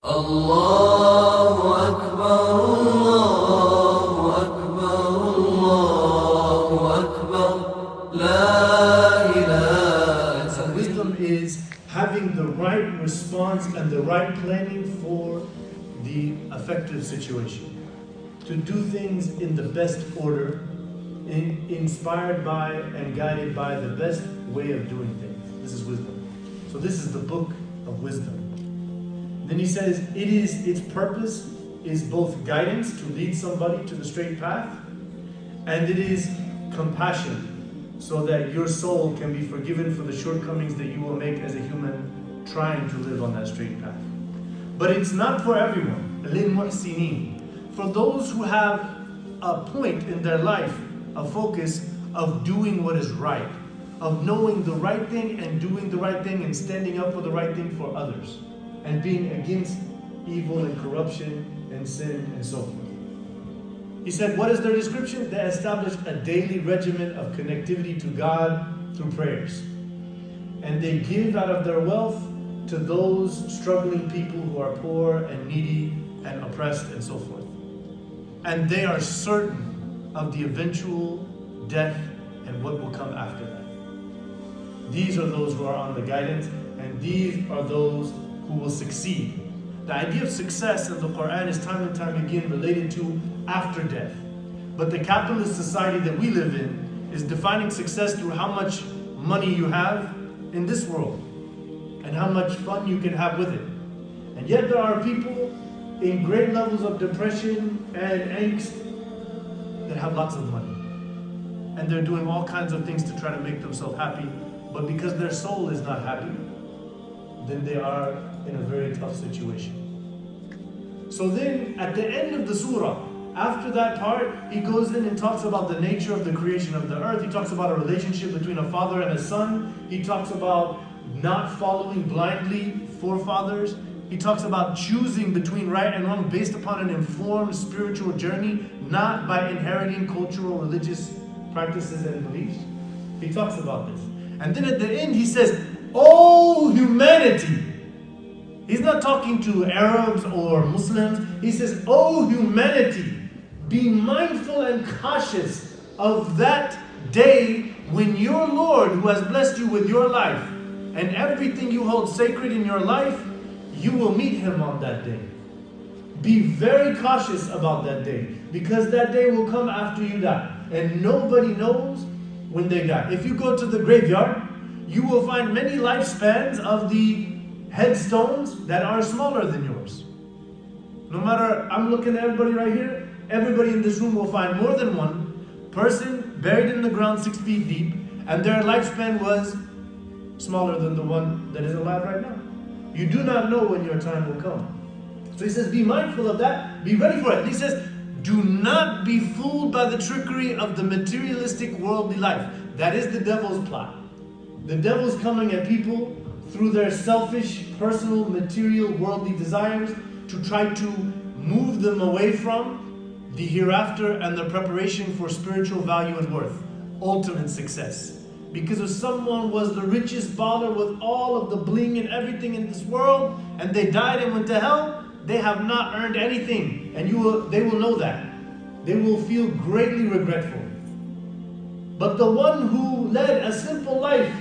الله أكبر الله أكبر الله أكبر لا إله إلا الله. Wisdom is having the right response and the right planning for the effective situation. To do things in the best order, inspired by and guided by the best way of doing things. This is wisdom. So this is the book of wisdom. Then he says, its purpose is both guidance to lead somebody to the straight path, and it is compassion, so that your soul can be forgiven for the shortcomings that you will make as a human trying to live on that straight path. But it's not for everyone. لِلْمُحْسِنِينَ. For those who have a point in their life, a focus of doing what is right, of knowing the right thing and doing the right thing and standing up for the right thing for others, and being against evil and corruption and sin and so forth. He said, what is their description? They established a daily regimen of connectivity to God through prayers. And they give out of their wealth to those struggling people who are poor and needy and oppressed and so forth. And they are certain of the eventual death and what will come after that. These are those who are on the guidance, and these are those who will succeed. The idea of success in the Quran is time and time again related to after death. But the capitalist society that we live in is defining success through how much money you have in this world and how much fun you can have with it. And yet there are people in great levels of depression and angst that have lots of money. And they're doing all kinds of things to try to make themselves happy. But because their soul is not happy, then they are in a very tough situation. So then at the end of the surah, after that part, he goes in and talks about the nature of the creation of the earth. He talks about a relationship between a father and a son. He talks about not following blindly forefathers. He talks about choosing between right and wrong based upon an informed spiritual journey, not by inheriting cultural, religious practices and beliefs. He talks about this. And then at the end he says, "Oh humanity." He's not talking to Arabs or Muslims. He says, "Oh humanity, be mindful and cautious of that day when your Lord, who has blessed you with your life and everything you hold sacred in your life, you will meet him on that day. Be very cautious about that day, because that day will come after you die, and nobody knows when they die. If you go to the graveyard, you will find many lifespans of the headstones that are smaller than yours. No matter, I'm looking at everybody right here, everybody in this room will find more than one person buried in the ground 6 feet deep, and their lifespan was smaller than the one that is alive right now. You do not know when your time will come. So he says, be mindful of that, be ready for it. And he says, do not be fooled by the trickery of the materialistic worldly life. That is the devil's plot. The devil's coming at people through their selfish, personal, material, worldly desires to try to move them away from the hereafter and the preparation for spiritual value and worth, ultimate success. Because if someone was the richest baller with all of the bling and everything in this world, and they died and went to hell, they have not earned anything, and they will know that. They will feel greatly regretful. But the one who led a simple life,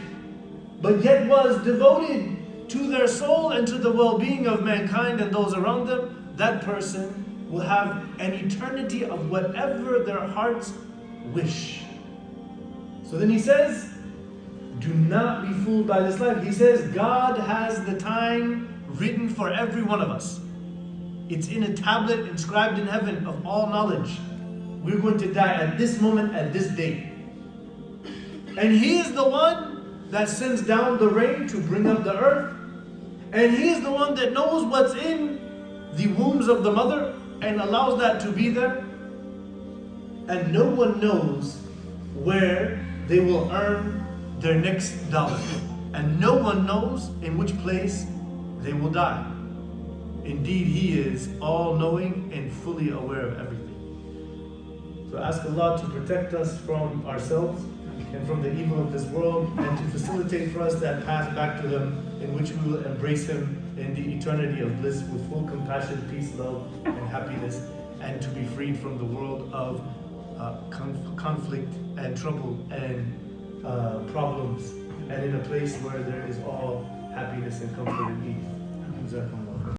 but yet was devoted to their soul and to the well-being of mankind and those around them, that person will have an eternity of whatever their hearts wish. So then he says, do not be fooled by this life. He says, God has the time written for every one of us. It's in a tablet inscribed in heaven of all knowledge. We're going to die at this moment, at this date. And he is the one that sends down the rain to bring up the earth. And he is the one that knows what's in the wombs of the mother and allows that to be there. And no one knows where they will earn their next dollar. And no one knows in which place they will die. Indeed, he is all-knowing and fully aware of everything. So ask Allah to protect us from ourselves and from the evil of this world, and to facilitate for us that path back to Him in which we will embrace Him in the eternity of bliss with full compassion, peace, love, and happiness, and to be freed from the world of conflict and trouble and problems, and in a place where there is all happiness and comfort and ease.